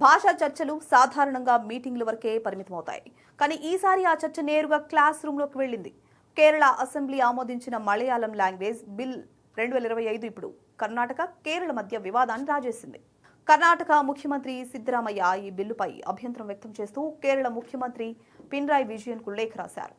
భాషా చర్చలు సాధారణంగా మీటింగ్ల వరకే పరిమితమవుతాయి. కానీ ఈసారి ఆ చర్చ నేరుగా క్లాస్ రూమ్లోకి వెళ్ళింది. కేరళ అసెంబ్లీ ఆమోదించిన మలయాళం లాంగ్వేజ్ బిల్ 2025 ఇప్పుడు కర్ణాటక, కేరళ మధ్య వివాదాన్ని రాజేసింది. కర్ణాటక ముఖ్యమంత్రి సిద్ధరామయ్య ఈ బిల్లుపై అభ్యంతరం వ్యక్తం చేస్తూ కేరళ ముఖ్యమంత్రి పినరాయి విజయన్కు లేఖ రాశారు.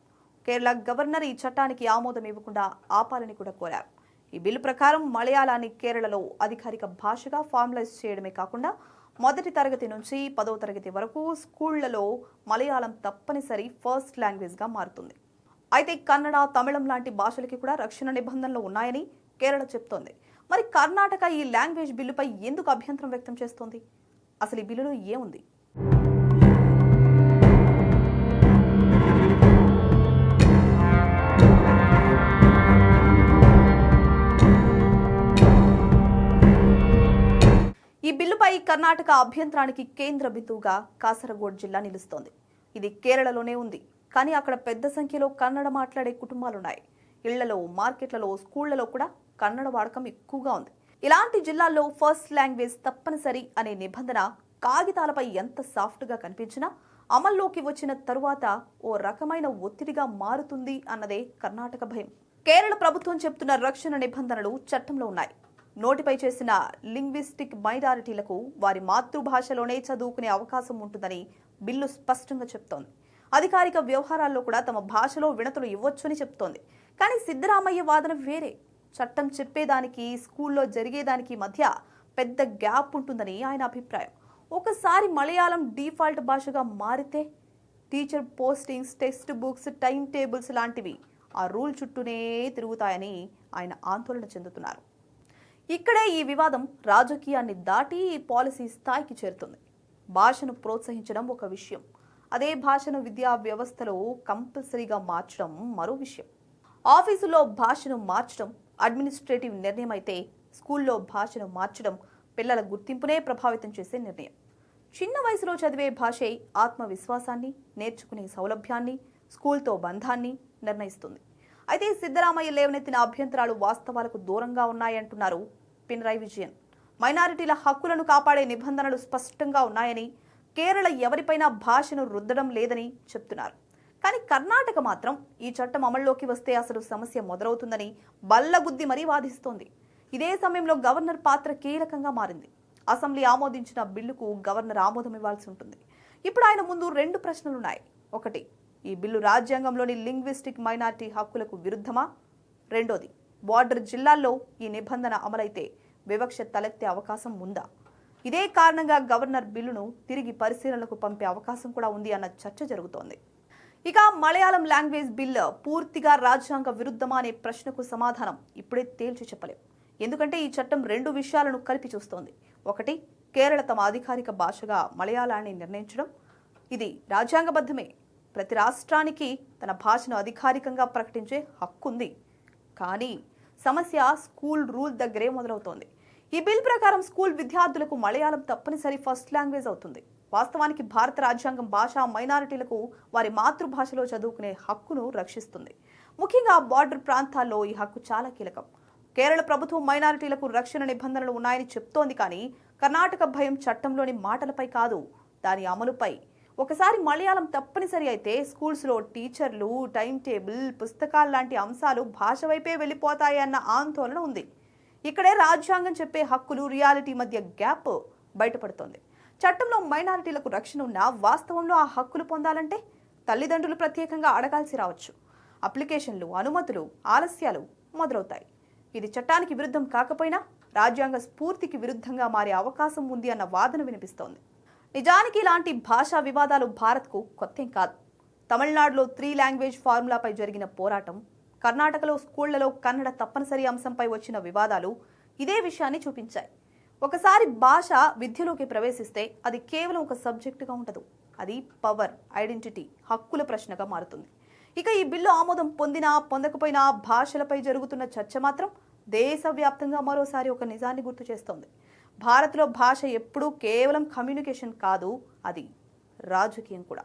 కేరళ గవర్నర్ ఈ చట్టానికి ఆమోదం ఇవ్వకుండా ఆపాలని కూడా కోరారు. ఈ బిల్లు ప్రకారం మలయాళాన్ని కేరళలో అధికారిక భాషగా ఫార్మలైజ్ చేయడమే కాకుండా మొదటి తరగతి నుంచి 10వ తరగతి వరకు స్కూళ్లలో మలయాళం తప్పనిసరి ఫస్ట్ లాంగ్వేజ్గా మారుతుంది. అయితే కన్నడ, తమిళం లాంటి భాషలకి కూడా రక్షణ నిబంధనలు ఉన్నాయని కేరళ చెప్తోంది. మరి కర్ణాటక ఈ లాంగ్వేజ్ బిల్లుపై ఎందుకు అభ్యంతరం వ్యక్తం చేస్తోంది? అసలు ఈ బిల్లులో ఏముంది? ఈ బిల్లుపై కర్ణాటక అభ్యంతరానికి కేంద్ర బిందువుగా కాసరగోడ్ జిల్లా నిలుస్తోంది. ఇది కేరళలోనే ఉంది, కానీ అక్కడ పెద్ద సంఖ్యలో కన్నడ మాట్లాడే కుటుంబాలున్నాయి. ఇళ్లలో, మార్కెట్లలో, స్కూళ్లలో కూడా కన్నడ వాడకం ఎక్కువగా ఉంది. ఇలాంటి జిల్లాల్లో ఫస్ట్ లాంగ్వేజ్ తప్పనిసరి అనే నిబంధన కాగితాలపై ఎంత సాఫ్ట్గా కనిపించినా అమల్లోకి వచ్చిన తరువాత ఓ రకమైన ఒత్తిడిగా మారుతుంది అన్నదే కర్ణాటక భయం. కేరళ ప్రభుత్వం చెప్తున్న రక్షణ నిబంధనలు చట్టంలో ఉన్నాయి. నోటిపై చేసిన లింగ్విస్టిక్ మైనారిటీలకు వారి మాతృభాషలోనే చదువుకునే అవకాశం ఉంటుందని బిల్లు స్పష్టంగా చెప్తోంది. అధికారిక వ్యవహారాల్లో కూడా తమ భాషలో వినతులు ఇవ్వొచ్చని చెప్తోంది. కానీ సిద్ధరామయ్య వాదన వేరే. చట్టం చెప్పేదానికి, స్కూల్లో జరిగేదానికి మధ్య పెద్ద గ్యాప్ ఉంటుందని ఆయన అభిప్రాయం. ఒకసారి మలయాళం డిఫాల్ట్ భాషగా మారితే teacher postings, text books, time tables లాంటివి ఆ రూల్ చుట్టూనే తిరుగుతాయని ఆయన ఆందోళన చెందుతున్నారు. ఇక్కడే ఈ వివాదం రాజకీయాన్ని దాటి పాలసీ స్థాయికి చేరుతుంది. భాషను ప్రోత్సహించడం ఒక విషయం, అదే భాషను విద్యా వ్యవస్థలో కంపల్సరీగా మార్చడం మరో విషయం. ఆఫీసులో భాషను మార్చడం అడ్మినిస్ట్రేటివ్ నిర్ణయం అయితే, స్కూల్లో భాషను మార్చడం పిల్లల గుర్తింపునే ప్రభావితం చేసే నిర్ణయం. చిన్న వయసులో చదివే భాషే ఆత్మవిశ్వాసాన్ని, నేర్చుకునే సౌలభ్యాన్ని, స్కూల్తో బంధాన్ని నిర్ణయిస్తుంది. అయితే సిద్ధరామయ్య లేవనెత్తిన అభ్యంతరాలు వాస్తవాలకు దూరంగా ఉన్నాయంటున్నారు పినరాయి విజయన్. మైనారిటీల హక్కులను కాపాడే నిబంధనలు స్పష్టంగా ఉన్నాయని, కేరళ ఎవరిపైనా భాషను రుద్దడం లేదని చెప్తున్నారు. కానీ కర్ణాటక మాత్రం ఈ చట్టం అమల్లోకి వస్తే అసలు సమస్య మొదలవుతుందని బల్లగుద్ది మరీ వాదిస్తోంది. ఇదే సమయంలో గవర్నర్ పాత్ర కీలకంగా మారింది. అసెంబ్లీ ఆమోదించిన బిల్లుకు గవర్నర్ ఆమోదం ఇవ్వాల్సి ఉంటుంది. ఇప్పుడు ఆయన ముందు 2 ప్రశ్నలున్నాయి. ఒకటి, ఈ బిల్లు రాజ్యాంగంలోని లింగ్విస్టిక్ మైనారిటీ హక్కులకు విరుద్ధమా? రెండోది, బార్డర్ జిల్లాల్లో ఈ నిబంధన అమలైతే వివక్ష తలెత్తే అవకాశం ఉందా? ఇదే కారణంగా గవర్నర్ బిల్లును తిరిగి పరిశీలనకు పంపే అవకాశం కూడా ఉంది అన్న చర్చ జరుగుతోంది. ఇక మలయాళం లాంగ్వేజ్ బిల్లు పూర్తిగా రాజ్యాంగ విరుద్ధమా అనే ప్రశ్నకు సమాధానం ఇప్పుడే తేల్చి చెప్పలేం. ఎందుకంటే ఈ చట్టం 2 విషయాలను కలిపి చూస్తోంది. ఒకటి, కేరళ తమ అధికారిక భాషగా మలయాళాన్ని నిర్ణయించడం. ఇది రాజ్యాంగబద్ధమే. ప్రతి రాష్ట్రానికి తన భాషను అధికారికంగా ప్రకటించే హక్కు ఉంది. కానీ సమస్య స్కూల్ రూల్ దగ్గరే మొదలవుతోంది. ఈ బిల్ ప్రకారం స్కూల్ విద్యార్థులకు మలయాళం తప్పనిసరి ఫస్ట్ లాంగ్వేజ్ అవుతుంది. వాస్తవానికి భారత రాజ్యాంగం భాషా మైనారిటీలకు వారి మాతృభాషలో చదువుకునే హక్కును రక్షిస్తుంది. ముఖ్యంగా బార్డర్ ప్రాంతాల్లో ఈ హక్కు చాలా కీలకం. కేరళ ప్రభుత్వం మైనారిటీలకు రక్షణ నిబంధనలు ఉన్నాయని చెప్తోంది. కానీ కర్ణాటక భయం చట్టంలోని మాటలపై కాదు, దాని అమలుపై. ఒకసారి మలయాళం తప్పనిసరి అయితే స్కూల్స్లో టీచర్లు, టైం టేబుల్, పుస్తకాలు లాంటి అంశాలు భాష వైపే వెళ్ళిపోతాయి అన్న ఆందోళన ఉంది. ఇక్కడే రాజ్యాంగం చెప్పే హక్కులు, రియాలిటీ మధ్య గ్యాప్ బయటపడుతోంది. చట్టంలో మైనారిటీలకు రక్షణ ఉన్నా వాస్తవంలో ఆ హక్కులు పొందాలంటే తల్లిదండ్రులు ప్రత్యేకంగా అడగాల్సి రావచ్చు. అప్లికేషన్లు, అనుమతులు, ఆలస్యాలు మొదలవుతాయి. ఇది చట్టానికి విరుద్ధం కాకపోయినా రాజ్యాంగ స్ఫూర్తికి విరుద్ధంగా మారే అవకాశం ఉంది అన్న వాదన వినిపిస్తోంది. నిజానికి ఇలాంటి భాషా వివాదాలు భారత్కు కొత్తేం కాదు. తమిళనాడులో 3 లాంగ్వేజ్ ఫార్ములాపై జరిగిన పోరాటం, కర్ణాటకలో స్కూళ్లలో కన్నడ తప్పనిసరి అంశంపై వచ్చిన వివాదాలు ఇదే విషయాన్ని చూపించాయి. ఒకసారి భాష విద్యలోకి ప్రవేశిస్తే అది కేవలం ఒక సబ్జెక్టుగా ఉండదు. అది పవర్, ఐడెంటిటీ, హక్కుల ప్రశ్నగా మారుతుంది. ఇక ఈ బిల్లు ఆమోదం పొందినా పొందకపోయినా భాషలపై జరుగుతున్న చర్చ మాత్రం దేశవ్యాప్తంగా మరోసారి ఒక నిజాన్ని గుర్తు చేస్తోంది. భారత్లో భాష ఎప్పుడూ కేవలం కమ్యూనికేషన్ కాదు, అది రాజకీయం కూడా.